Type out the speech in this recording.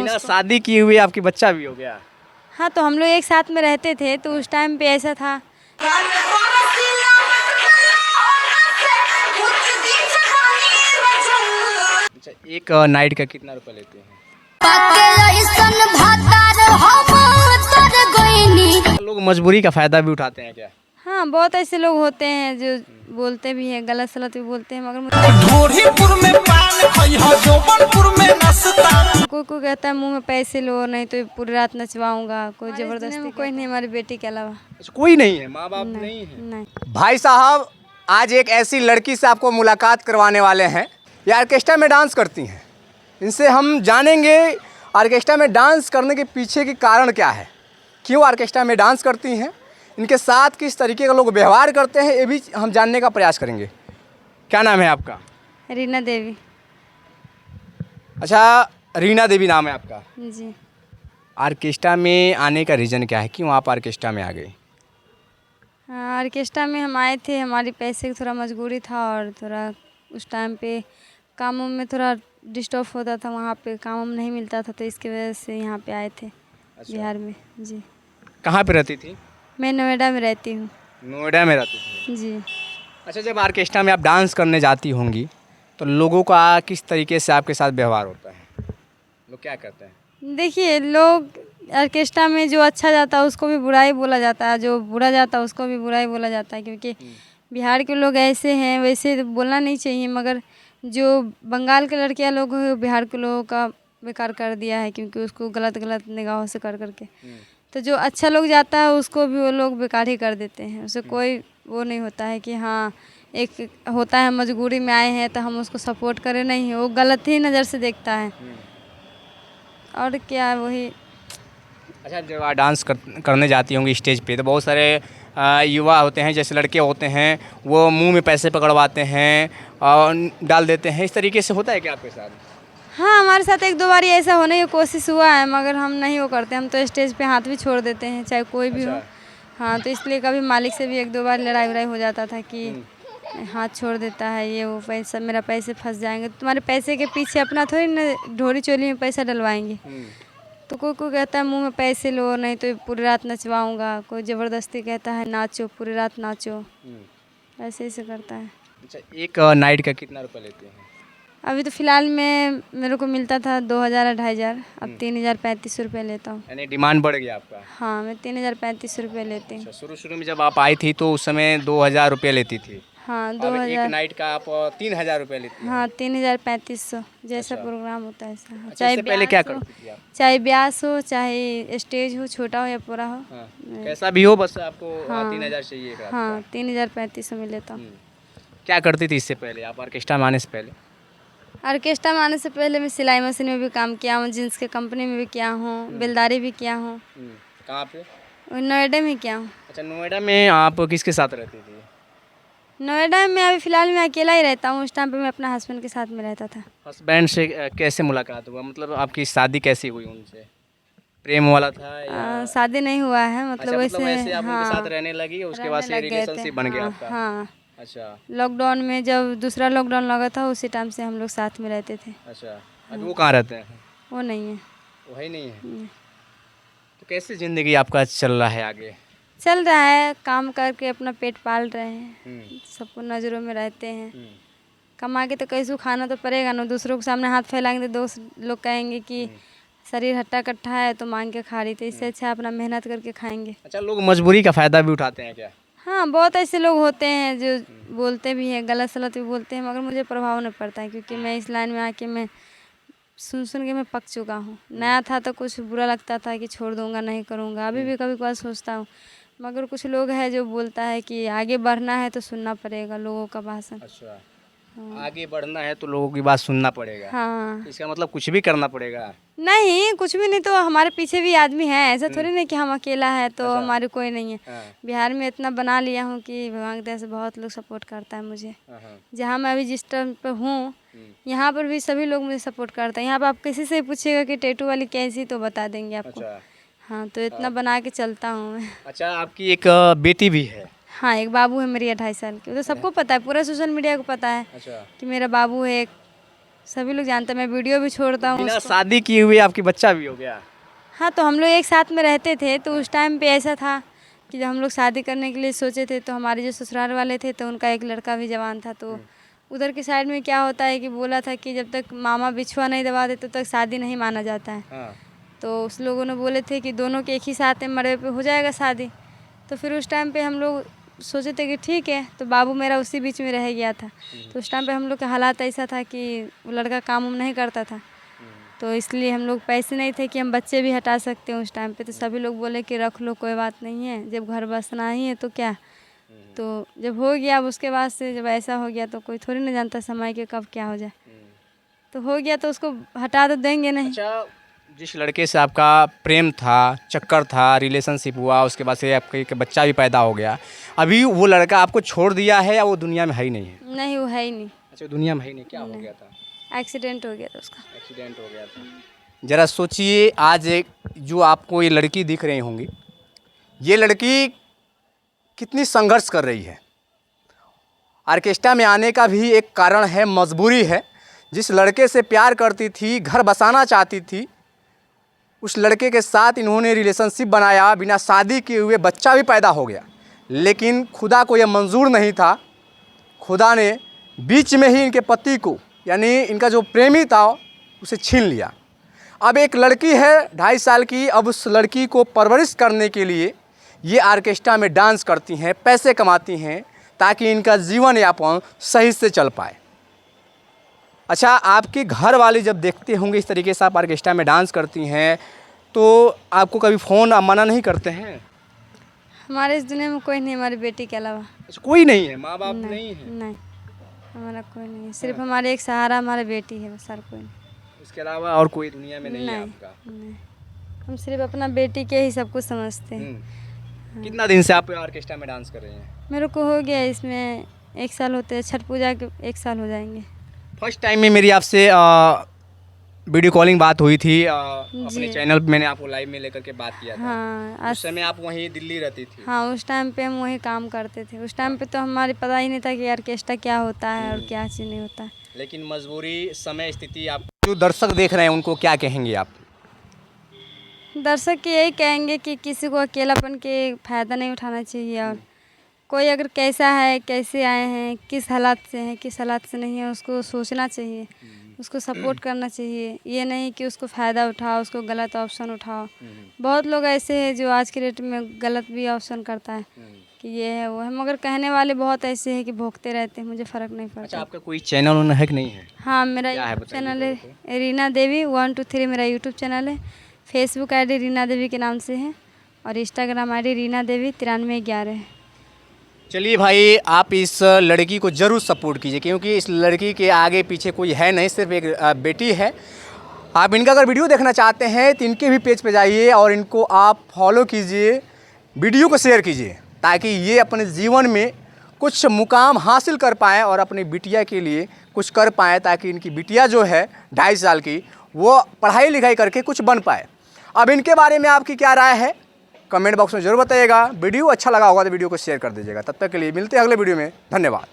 बिना शादी किए हुए आपकी बच्चा भी हो गया? हाँ, तो हम लोग एक साथ में रहते थे तो उस टाइम पे ऐसा था। अच्छा, एक नाइट का कितना रुपए लेते हैं? लोग मजबूरी का फायदा भी उठाते हैं क्या? हाँ, बहुत ऐसे लोग होते हैं जो बोलते भी हैं, गलत सलत भी बोलते हैं, मगर कोई कोई कहता है मुंह में पैसे लो नहीं तो पूरी रात नचवाऊंगा, कोई जबरदस्ती, कोई नहीं हमारी बेटी के अलावा। अच्छा, कोई नहीं है, माँ बाप नहीं है? नहीं। भाई साहब, आज एक ऐसी लड़की से आपको मुलाकात करवाने वाले हैं। ये ऑर्केस्ट्रा में डांस करती हैं। इनसे हम जानेंगे ऑर्केस्ट्रा में डांस करने के पीछे के कारण क्या है, क्यों ऑर्केस्ट्रा में डांस करती हैं, इनके साथ किस तरीके का लोग व्यवहार करते हैं, ये भी हम जानने का प्रयास करेंगे। क्या नाम है आपका? रीना देवी। अच्छा, रीना देवी नाम है आपका। जी। ऑर्केस्ट्रा में आने का रीज़न क्या है, क्यों आप ऑर्केस्ट्रा में आ गई? हाँ, ऑर्केस्ट्रा में हम आए थे, हमारी पैसे की थोड़ा मजबूरी था और थोड़ा उस टाइम पे कामों में थोड़ा डिस्टर्ब होता था, वहाँ पे काम नहीं मिलता था, तो इसकी वजह से यहाँ पे आए थे। अच्छा। बिहार में। जी। कहाँ पे रहती थी? मैं नोएडा में रहती हूँ। नोएडा में रहती थी? जी। अच्छा, जब ऑर्केस्ट्रा में आप डांस करने जाती होंगी तो लोगों का किस तरीके से आपके साथ व्यवहार होता है, लोग क्या करते हैं? देखिए, लोग ऑर्केस्ट्रा में जो अच्छा जाता है उसको भी बुरा ही बोला जाता है, जो बुरा जाता है उसको भी बुरा ही बोला जाता है, क्योंकि बिहार के लोग ऐसे हैं, वैसे बोलना नहीं चाहिए, मगर जो बंगाल के लड़कियां लोग हैं बिहार के लोगों का बेकार कर दिया है, क्योंकि उसको गलत गलत निगाहों से कर करके, तो जो अच्छा लोग जाता है उसको भी वो लोग बेकार ही कर देते हैं। उसे कोई वो नहीं होता है कि हाँ, एक होता है मजबूरी में आए हैं तो हम उसको सपोर्ट करें, नहीं, वो गलत ही नज़र से देखता है। और क्या, वही। अच्छा, जब आप डांस करने जाती होंगी स्टेज पे तो बहुत सारे युवा होते हैं, जैसे लड़के होते हैं, वो मुंह में पैसे पकड़वाते हैं और डाल देते हैं, इस तरीके से होता है क्या आपके साथ? हाँ, हमारे साथ एक दो बार ऐसा होने की कोशिश हुआ है, मगर हम नहीं वो करते, हम तो स्टेज पे हाथ भी छोड़ देते हैं, चाहे कोई भी हो। हाँ, तो इसलिए कभी मालिक से भी एक दो बार लड़ाई वड़ाई हो जाता था कि हाथ छोड़ देता है, ये वो पैसा, मेरा पैसे फंस जाएंगे, तुम्हारे पैसे के पीछे अपना थोड़ी ना ढोरी चोली में पैसा डलवाएंगे। तो कोई कोई कहता है मुंह में पैसे लो नहीं तो पूरी रात नचवाऊंगा, कोई ज़बरदस्ती कहता है नाचो, पूरी रात नाचो, ऐसे ऐसे करता है। अच्छा, एक नाइट का कितना रुपए लेते हैं? अभी तो फ़िलहाल में मेरे को मिलता था 2000 2500, अब 3035 रुपये लेता हूँ। यानी डिमांड बढ़ गया आपका? हाँ, मैं 3035 रुपये लेती हूँ। अच्छा, शुरू में जब आप आई थी तो उस समय 2000 रुपये लेती थी? हाँ, अब 2000। एक नाइट का आप 3000 रुपये लेती हैं? हाँ, 3500 जैसा अच्छा। प्रोग्राम होता है ऐसा। अच्छा, चाहे इससे पहले क्या ब्यास हो, करती थी आप? चाहे ब्यास हो, चाहे स्टेज हो, छोटा हो या पूरा हो। हाँ, कैसा भी हो, बस आपको हाँ। 3000 चाहिए एक रात हाँ, का। 3035 में लेता हूँ। क्या करती थी इससे पहले आप ऑर्केस्ट्रा में आने से पहले? ऑर्केस्ट्रा में आने से पहले मैं सिलाई मशीन में भी काम किया हूँ, जींस के कंपनी में भी किया हूँ, बेलदारी भी किया हूँ, कहाँ पे? नोएडा में किया हूँ। अच्छा, नोएडा में आप किसके साथ रहती थी? नोएडा में अभी फ़िलहाल मैं अकेला ही रहता हूँ, उस टाइम पे मैं अपना हस्बैंड के साथ में रहता था। हस्बैंड से कैसे मुलाकात हुआ, मतलब आपकी शादी कैसी हुई उनसे? प्रेम वाला था या? शादी नहीं हुआ है, अच्छा, मतलब वैसे वैसे। आप हाँ, उनके साथ रहने लगी, उसके बाद रहने से लग गए थे। रिलेशनशिप बन गया आपका? हाँ। अच्छा। लॉकडाउन में जब दूसरा लॉकडाउन लगा था उसी टाइम से हम लोग साथ में रहते थे। अच्छा, अभी वो कहाँ रहते हैं? वो नहीं है। वही नहीं है? तो कैसे ज़िंदगी आपका चल रहा है आगे? चल रहा है, काम करके अपना पेट पाल रहे हैं, सबको नज़रों में रहते हैं। कमा के तो कैसे खाना तो पड़ेगा ना, दूसरों के सामने हाथ फैलाएंगे तो दोस्त लोग कहेंगे कि शरीर हट्टा कट्ठा है तो मांग के खा रही, तो इससे अच्छा अपना मेहनत करके खाएंगे। अच्छा, लोग मजबूरी का फ़ायदा भी उठाते हैं क्या? हाँ, बहुत ऐसे लोग होते हैं जो बोलते भी हैं, गलत सलत भी बोलते हैं, मगर मुझे प्रभाव नहीं पड़ता है, क्योंकि मैं इस लाइन में आके मैं सुन सुन के मैं पक चुका हूँ। नया था तो कुछ बुरा लगता था कि छोड़ दूँगा, नहीं करूँगा, अभी भी कभी कभार सोचता हूँ, मगर कुछ लोग हैं जो बोलता है कि आगे बढ़ना है तो सुनना पड़ेगा लोगों का भाषण। अच्छा, आगे बढ़ना है तो लोगों की बात सुनना पड़ेगा। हाँ। इसका मतलब कुछ भी करना पड़ेगा? नहीं, कुछ भी नहीं, तो हमारे पीछे भी आदमी है, ऐसा थोड़ी नहीं कि हम अकेला है तो अच्छा। हमारे कोई नहीं है। हाँ। बिहार में इतना बना लिया हूँ कि भगवान की दया से बहुत लोग सपोर्ट करता है मुझे। हाँ। जहाँ मैं अभी जिस टाइम पे हूँ, यहाँ पर भी सभी लोग मुझे सपोर्ट करते हैं। यहाँ पर आप किसी से पूछिएगा कि टैटू वाली कैसी, तो बता देंगे आपको। अच्छा। हाँ, तो इतना बना के चलता हूँ मैं। अच्छा, आपकी एक बेटी भी है? हाँ, एक बाबू है मेरी 2.5 साल की, वो तो सबको पता है, पूरा सोशल मीडिया को पता है अच्छा। कि मेरा बाबू है एक। सभी लोग जानते हैं, मैं वीडियो भी छोड़ता हूँ बिना उसको। शादी किए हुए आपकी बच्चा भी हो गया? हाँ, तो हम लोग एक साथ में रहते थे, तो उस टाइम पे ऐसा था कि जब हम लोग शादी करने के लिए सोचे थे, तो हमारे जो ससुराल वाले थे तो उनका एक लड़का भी जवान था। तो उधर की साइड में क्या होता है कि बोला था कि जब तक मामा बिछुआ नहीं दबा दे तब तक शादी नहीं माना जाता है। हाँ। तो उस लोगों ने बोले थे कि दोनों के एक ही साथ में मरवे पे हो जाएगा शादी। तो फिर उस टाइम पे हम लोग सोचे थे कि ठीक है, तो बाबू मेरा उसी बीच में रह गया था। तो उस टाइम पे हम लोग का हालात ऐसा था कि वो लड़का काम उम नहीं करता था, तो इसलिए हम लोग पैसे नहीं थे कि हम बच्चे भी हटा सकते हैं उस टाइम पे। तो सभी लोग बोले कि रख लो, कोई बात नहीं है, जब घर बसना ही है तो क्या। तो जब हो गया, अब उसके बाद से जब ऐसा हो गया तो कोई थोड़ी ना जानता समय के कब क्या हो जाए। तो हो गया तो उसको हटा तो देंगे नहीं। अच्छा, जिस लड़के से आपका प्रेम था, चक्कर था, रिलेशनशिप हुआ, उसके बाद से आपके एक बच्चा भी पैदा हो गया, अभी वो लड़का आपको छोड़ दिया है या वो दुनिया में है ही नहीं है? नहीं, वो है ही नहीं। अच्छा, दुनिया में है ही नहीं, क्या हो गया था? एक्सीडेंट हो गया था उसका। एक्सीडेंट हो गया था। ज़रा सोचिए, आज एक जो आपको ये लड़की दिख रही होंगी, ये लड़की कितनी संघर्ष कर रही है। ऑर्केस्ट्रा में आने का भी एक कारण है, मजबूरी है। जिस लड़के से प्यार करती थी, घर बसाना चाहती थी, उस लड़के के साथ इन्होंने रिलेशनशिप बनाया, बिना शादी किए हुए बच्चा भी पैदा हो गया, लेकिन खुदा को यह मंजूर नहीं था। खुदा ने बीच में ही इनके पति को, यानी इनका जो प्रेमी था, उसे छीन लिया। अब एक लड़की है 2.5 साल की, अब उस लड़की को परवरिश करने के लिए ये ऑर्केस्ट्रा में डांस करती हैं, पैसे कमाती हैं, ताकि इनका जीवन यापन सही से चल पाए। अच्छा, आपके घर वाले जब देखते होंगे इस तरीके से आप ऑर्केस्ट्रा में डांस करती हैं, तो आपको कभी फ़ोन मना नहीं करते हैं? हमारे इस दुनिया में कोई नहीं हमारी बेटी के अलावा। अच्छा, कोई नहीं है, माँ बाप नहीं है? नहीं, हमारा कोई नहीं है, सिर्फ हमारे एक सहारा हमारी बेटी है, बस और कोई नहीं। उसके अलावा और कोई दुनिया में नहीं है आपका? नहीं, हम सिर्फ अपना बेटी के ही सब कुछ समझते हैं। कितना दिन से आप ऑर्केस्ट्रा में डांस कर रही हैं? मेरे को हो गया इसमें 1 साल होते हैं, छठ पूजा के 1 साल हो जाएंगे। फर्स्ट टाइम में मेरी आपसे वीडियो कॉलिंग बात हुई थी, अपने चैनल पे मैंने आपको लाइव में लेकर के बात किया था। हाँ, उस समय आप वहीं दिल्ली रहती थी? हाँ, उस टाइम पे हम वही काम करते थे। उस टाइम पे तो हमारी पता ही नहीं था कि ऑर्केस्ट्रा क्या होता है और क्या चीज़ नहीं होता है। लेकिन मजबूरी, समय, स्थिति, आप जो दर्शक देख रहे हैं उनको क्या कहेंगे आप? दर्शक यही कहेंगे कि किसी को अकेलापन के फ़ायदा नहीं उठाना चाहिए, और कोई अगर कैसा है, कैसे आए हैं, किस हालात से हैं, किस हालात से नहीं है, उसको सोचना चाहिए, उसको सपोर्ट करना चाहिए। ये नहीं कि उसको फ़ायदा उठाओ, उसको गलत ऑप्शन उठाओ। बहुत लोग ऐसे हैं जो आज के डेट में गलत भी ऑप्शन करता है कि ये है वो है, मगर कहने वाले बहुत ऐसे हैं कि भोंकते रहते हैं, मुझे फ़र्क नहीं पड़ता। अच्छा, आपका कोई चैनल है कि नहीं है? हाँ, मेरा यूट्यूब चैनल है रीना देवी 123, मेरा यूट्यूब चैनल है। फेसबुक आईडी रीना देवी के नाम से है, और इंस्टाग्राम आईडी रीना देवी 9311 है। चलिए भाई, आप इस लड़की को ज़रूर सपोर्ट कीजिए, क्योंकि इस लड़की के आगे पीछे कोई है नहीं, सिर्फ एक बेटी है। आप इनका अगर वीडियो देखना चाहते हैं तो इनके भी पेज पे जाइए और इनको आप फॉलो कीजिए, वीडियो को शेयर कीजिए, ताकि ये अपने जीवन में कुछ मुकाम हासिल कर पाएँ और अपनी बिटिया के लिए कुछ कर पाएँ, ताकि इनकी बिटिया जो है 2.5 साल की, वो पढ़ाई लिखाई करके कुछ बन पाए। अब इनके बारे में आपकी क्या राय है, कमेंट बॉक्स में ज़रूर बताइएगा। वीडियो अच्छा लगा होगा तो वीडियो को शेयर कर दीजिएगा। तब तक के लिए मिलते हैं अगले वीडियो में। धन्यवाद।